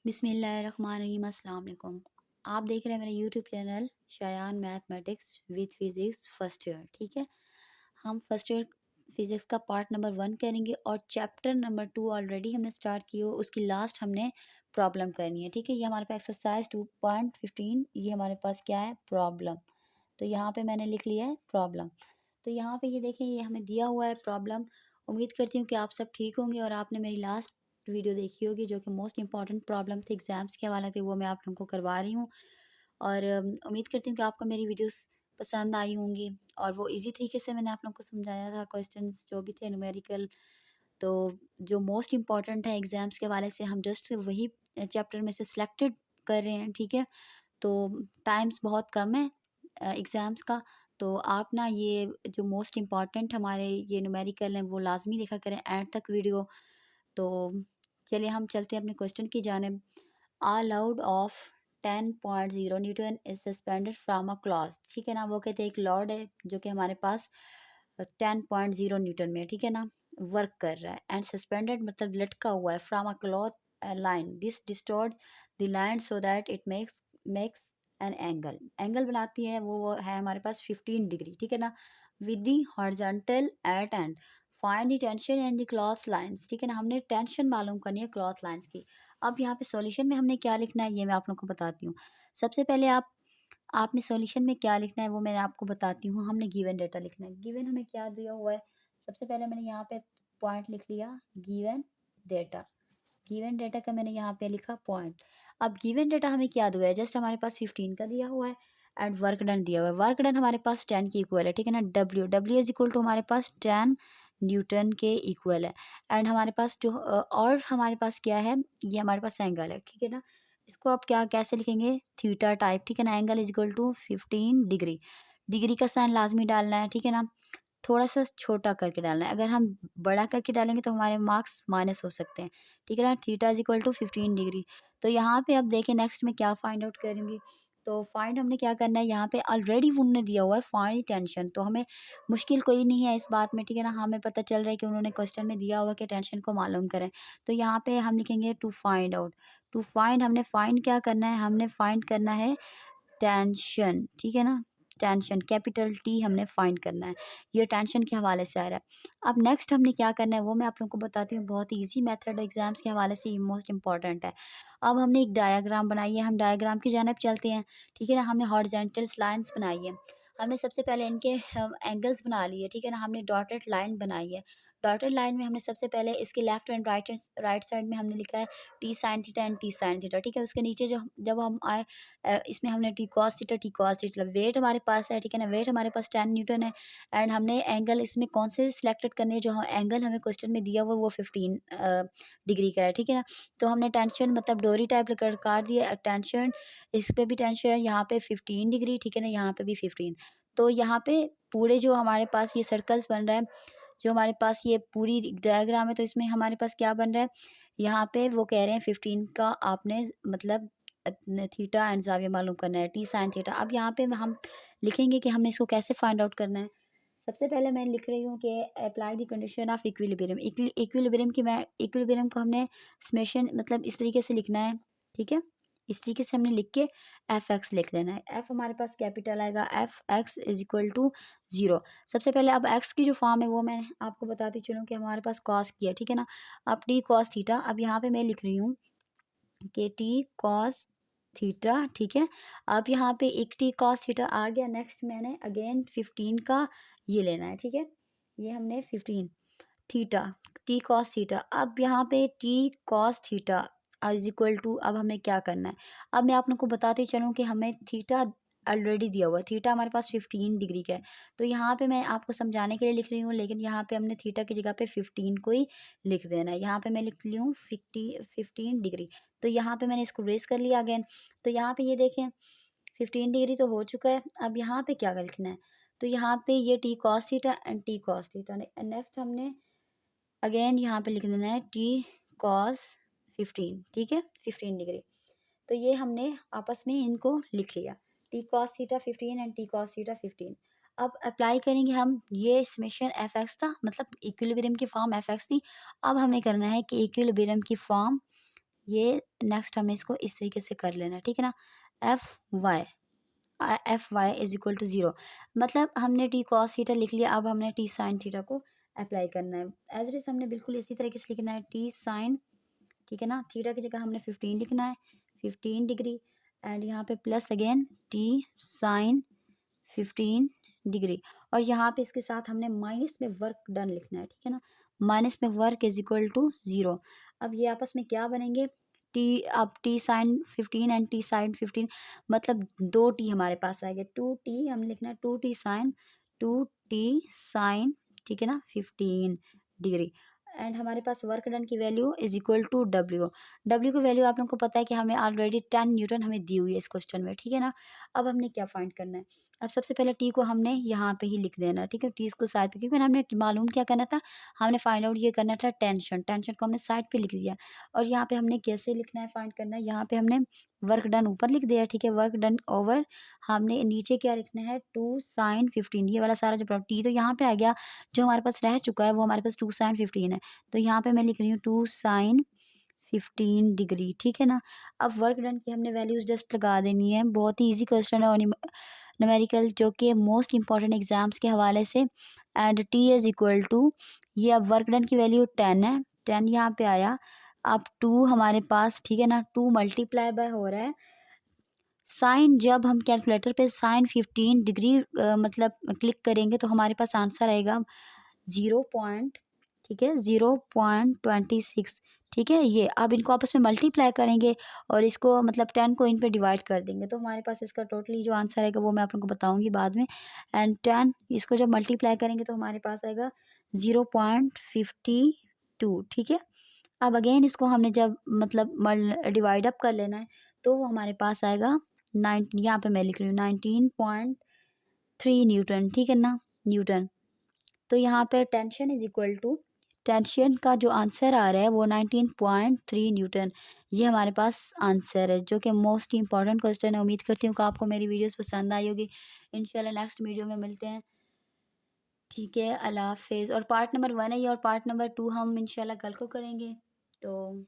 बिस्मिल्लाहिर्रहमानिर्रहीम, अस्सलाम वालेकुम। आप देख रहे हैं मेरा YouTube channel Shayan mathematics with physics first year. ठीक है, हम फर्स्ट ईयर फिज़िक्स का पार्ट नंबर 1 करेंगे और चैप्टर नंबर 2 ऑलरेडी हमने स्टार्ट की हो, उसकी लास्ट हमने प्रॉब्लम करनी है। ठीक है, ये हमारे पास एक्सरसाइज 2.15, ये हमारे पास क्या है, प्रॉब्लम। तो यहाँ पे मैंने लिख लिया है प्रॉब्लम। तो यहाँ पे ये देखें, ये हमें दिया हुआ है प्रॉब्लम। उम्मीद करती हूँ कि आप सब ठीक होंगे और आपने मेरी लास्ट वीडियो देखी होगी जो कि मोस्ट इंपॉर्टेंट प्रॉब्लम थी, एग्जाम्स के हवाले से, वो मैं आप लोगों को करवा रही हूँ। और उम्मीद करती हूँ कि आपको मेरी वीडियोस पसंद आई होंगी और वो इजी तरीके से मैंने आप लोगों को समझाया था। क्वेश्चंस जो भी थे न्यूमेरिकल, तो जो मोस्ट इम्पॉर्टेंट है एग्जाम्स के हवाले से, हम जस्ट वही चैप्टर में से सिलेक्टेड कर रहे हैं। ठीक है, तो टाइम्स बहुत कम है एग्ज़ाम्स का, तो आप ना ये जो मोस्ट इम्पॉर्टेंट हमारे ये न्यूमेरिकल हैं वो लाज़मी देखा करें एंड तक वीडियो। तो चलिए हम चलते हैं अपने क्वेश्चन की जानिब। A load of 10.0 Newton is suspended from a cloth. ठीक है ना, वो कहते हैं एक लॉर्ड है जो कि हमारे पास 10.0 न्यूटन में, ठीक है ना, वर्क कर रहा है। एंड सस्पेंडेड मतलब लटका हुआ है, from a cloth line, this distorts the line so that it makes an angle बनाती है। वो है हमारे पास 15 डिग्री, ठीक है ना, with the horizontal at end. Find the tension and the cloth lines. ठीक है ना, हमने टेंशन मालूम करनी है क्लॉथ लाइंस की। अब यहाँ पे सॉल्यूशन में हमने क्या लिखना है ये मैं आप लोगों को बताती हूँ। सबसे पहले आपने सॉल्यूशन में क्या लिखना है वो मैं आपको बताती हूँ। हमने गिवन डेटा लिखना है। गिवन हमें क्या दिया हुआ है, सबसे पहले मैंने यहाँ पे पॉइंट लिख लिया, गिवन डेटा। गिवन डेटा का मैंने यहाँ पे लिखा पॉइंट। अब गिवन डेटा हमें क्या दिया है, जस्ट हमारे पास 15 का दिया हुआ है एंड वर्क डन दिया हुआ है। वर्क डन हमारे पास 10 के इक्वल है, ठीक है ना। डब्ल्यू इज इक्वल टू हमारे पास 10 न्यूटन के इक्वल है। एंड हमारे पास जो और हमारे पास क्या है, ये हमारे पास एंगल है, ठीक है ना। इसको आप क्या कैसे लिखेंगे, थीटा टाइप, ठीक है ना। Angle is equal to 15 degree. Degree का साइन लाजमी डालना है, ठीक है ना। थोड़ा सा छोटा करके डालना है, अगर हम बड़ा करके डालेंगे तो हमारे मार्क्स माइनस हो सकते हैं, ठीक है ना। Theta is equal to 15 degree. तो यहाँ पे अब देखें नेक्स्ट में क्या फाइंड आउट करेंगे। तो फाइंड हमने क्या करना है, यहाँ पे ऑलरेडी उन्होंने दिया हुआ है फाइंड टेंशन, तो हमें मुश्किल कोई नहीं है इस बात में, ठीक है ना। हमें पता चल रहा है कि उन्होंने क्वेश्चन में दिया हुआ है कि टेंशन को मालूम करें। तो यहाँ पे हम लिखेंगे to find out. To find, हमने फाइंड क्या करना है, हमने फाइंड करना है टेंशन, ठीक है ना। टेंशन कैपिटल टी हमने फाइंड करना है, ये टेंशन के हवाले से आ रहा है। अब नेक्स्ट हमने क्या करना है वो मैं आप लोगों को बताती हूँ। बहुत ही इजी मेथड एग्जाम्स के हवाले से ये मोस्ट इंपॉर्टेंट है। अब हमने एक डायग्राम बनाई है, हम डायग्राम की जानिब चलते हैं, ठीक है ना। हमने हॉरिजॉन्टल लाइंस बनाई है, हमने सबसे पहले इनके एंगल्स बना लिए, ठीक है ना। हमने डॉटेड लाइन बनाई है। डॉटेड लाइन में हमने सबसे पहले इसके लेफ्ट एंड राइट साइड में हमने लिखा है T sine theta and T sine theta, ठीक है। उसके नीचे जो जब हम आए इसमें हमने टी कॉस थीटा, वेट हमारे पास है, ठीक है ना। वेट हमारे पास 10 न्यूटन है एंड हमने एंगल इसमें कौन से सिलेक्टेड करने हैं, जो एंगल हमें क्वेश्चन में दिया हुआ वो 15 डिग्री का है, ठीक है ना। तो हमने टेंशन मतलब डोरी टाइप काट दिया टेंशन, इस पे भी टेंशन है, यहाँ पे 15 डिग्री, ठीक है ना, यहाँ पे भी 15। तो यहाँ पे पूरे जो हमारे पास ये सर्कल्स बन रहा है, जो हमारे पास ये पूरी डायग्राम है, तो इसमें हमारे पास क्या बन रहा है, यहाँ पे वो कह रहे हैं 15 का आपने मतलब थीटा एंड ज़ाविया मालूम करना है, टी साइन थीटा। अब यहाँ पे हम लिखेंगे कि हमने इसको कैसे फाइंड आउट करना है। सबसे पहले मैं लिख रही हूँ कि apply the condition of equilibrium. Equilibrium की मैं इक्विलिब्रियम को हमने समेशन मतलब इस तरीके से लिखना है, ठीक है। इस तरीके से हमने लिख के एफ एक्स लिख देना है। एफ हमारे पास कैपिटल आएगा, F X is equal to 0। सबसे पहले अब एक्स की जो फॉर्म है वो मैं आपको बताती चलूँ कि हमारे पास कॉस की है, ठीक है ना। अब टी कॉस थीटा, अब यहाँ पे मैं लिख रही हूँ के टी कॉस थीटा, ठीक है। अब यहाँ पे एक टी कॉस थीटा आ गया। नेक्स्ट मैंने अगेन 15 का ये लेना है, ठीक है। ये हमने 15 थीटा, टी कॉस थीटा। अब यहाँ पे T cos theta is equal to, अब हमें क्या करना है। अब मैं आप लोग को बताते चलूँ कि हमें थीटा ऑलरेडी दिया हुआ है, थीटा हमारे पास 15 डिग्री का है। तो यहाँ पे मैं आपको समझाने के लिए लिख रही हूँ, लेकिन यहाँ पे हमने थीटा की जगह पे 15 को ही लिख देना है। यहाँ पे मैं लिख ली हूँ 15 डिग्री। तो यहाँ पे मैंने इसको रेस कर लिया अगेन। तो यहाँ पे ये देखें 15 डिग्री तो हो चुका है। अब यहाँ पे क्या लिखना है, तो यहाँ पे ये T cos theta and T cos theta. Next हमने अगेन यहाँ पे लिख देना है टी कॉस 15, ठीक है, 15 डिग्री। तो ये हमने आपस में इनको लिख लिया, T cos theta 15 and T cos theta 15। अब अप्लाई करेंगे हम, ये समेशन एफ एक्स था, मतलब इक्विलिब्रियम की फॉर्म एफ एक्स थी। अब हमने करना है कि इक्विलिब्रियम की फॉर्म ये नेक्स्ट हमें इसको इस तरीके से कर लेना है, ठीक है ना। F Y is equal to 0, मतलब हमने टी कॉस थीटा लिख लिया, अब हमने टी साइन थीटा को अप्लाई करना है। एज इट इज हमने बिल्कुल इसी तरीके से लिखना है, टी साइन, ठीक है ना, थीटा की जगह हमने 15 लिखना है, 15 डिग्री, एंड यहाँ पे plus again T sine 15 degree, और यहाँ पे इसके साथ हमने माइनस में वर्क डन लिखना है, ठीक है ना, माइनस में वर्क इज इक्वल टू 0। अब ये आपस में क्या बनेंगे, टी, अब T sine 15 and T sine 15, मतलब 2 टी हमारे पास आएगा, 2 टी हम लिखना है, 2 टी साइन, ठीक है ना, 15 डिग्री, एंड हमारे पास वर्क डन की value is equal to W की वैल्यू आप लोगों को पता है कि हमें ऑलरेडी 10 न्यूटन हमें दी हुई है इस क्वेश्चन में, ठीक है ना। अब हमने क्या फाइंड करना है, अब सबसे पहले टी को हमने यहाँ पे ही लिख देना है, ठीक है, टी को साइड पे, क्योंकि हमने मालूम क्या करना था, हमने फाइंड आउट ये करना था टेंशन, टेंशन को हमने साइड पे लिख दिया, और यहाँ पे हमने कैसे लिखना है, फाइंड करना है, यहाँ पे हमने वर्क डन ऊपर लिख दिया, ठीक है, वर्क डन ओवर, हमने नीचे क्या लिखना है, 2 sin 15, ये वाला सारा जो टी तो यहाँ पे आ गया, जो हमारे पास रह चुका है वो हमारे पास 2 sin 15 है, तो यहाँ पे मैं लिख रही हूँ 2 sin 15 डिग्री, ठीक है ना। अब वर्क डन की हमने वैल्यूज जस्ट लगा देनी है, बहुत ही इजी क्वेश्चन है, और न्यूमेरिकल जो कि मोस्ट इंपॉर्टेंट एग्जाम्स के हवाले से, and T is equal to, ये अब वर्क डन की वैल्यू 10 है, 10 यहाँ पे आया, अब 2 हमारे पास, ठीक है ना, 2 मल्टीप्लाई बाय हो रहा है साइन, जब हम कैलकुलेटर पे साइन 15 डिग्री मतलब क्लिक करेंगे तो हमारे पास आंसर आएगा 0 पॉइंट, ठीक है, 0.26, ठीक है। ये अब इनको आपस में मल्टीप्लाई करेंगे और इसको मतलब 10 को इन पे डिवाइड कर देंगे, तो हमारे पास इसका टोटली जो आंसर आएगा वो मैं आप लोगों को बताऊंगी बाद में, एंड 10 इसको जब मल्टीप्लाई करेंगे तो हमारे पास आएगा 0.52, ठीक है। अब अगेन इसको हमने जब मतलब डिवाइड अप कर लेना है, तो वो हमारे पास आएगा 9, यहाँ पे मैं लिख रही हूँ 19.3 न्यूटन, ठीक है ना, न्यूटन। तो यहाँ पे tension is equal to, tension का जो आंसर आ रहा है वो 19.3 न्यूटन, ये हमारे पास आंसर है, जो कि मोस्ट इंपॉर्टेंट क्वेश्चन है। उम्मीद करती हूँ कि आपको मेरी वीडियोस पसंद आई होगी। इंशाल्लाह नेक्स्ट वीडियो में मिलते हैं, ठीक है, अल्लाह हाफिज़। और पार्ट नंबर 1 है ये, और पार्ट नंबर 2 हम इंशाल्लाह कल को करेंगे, तो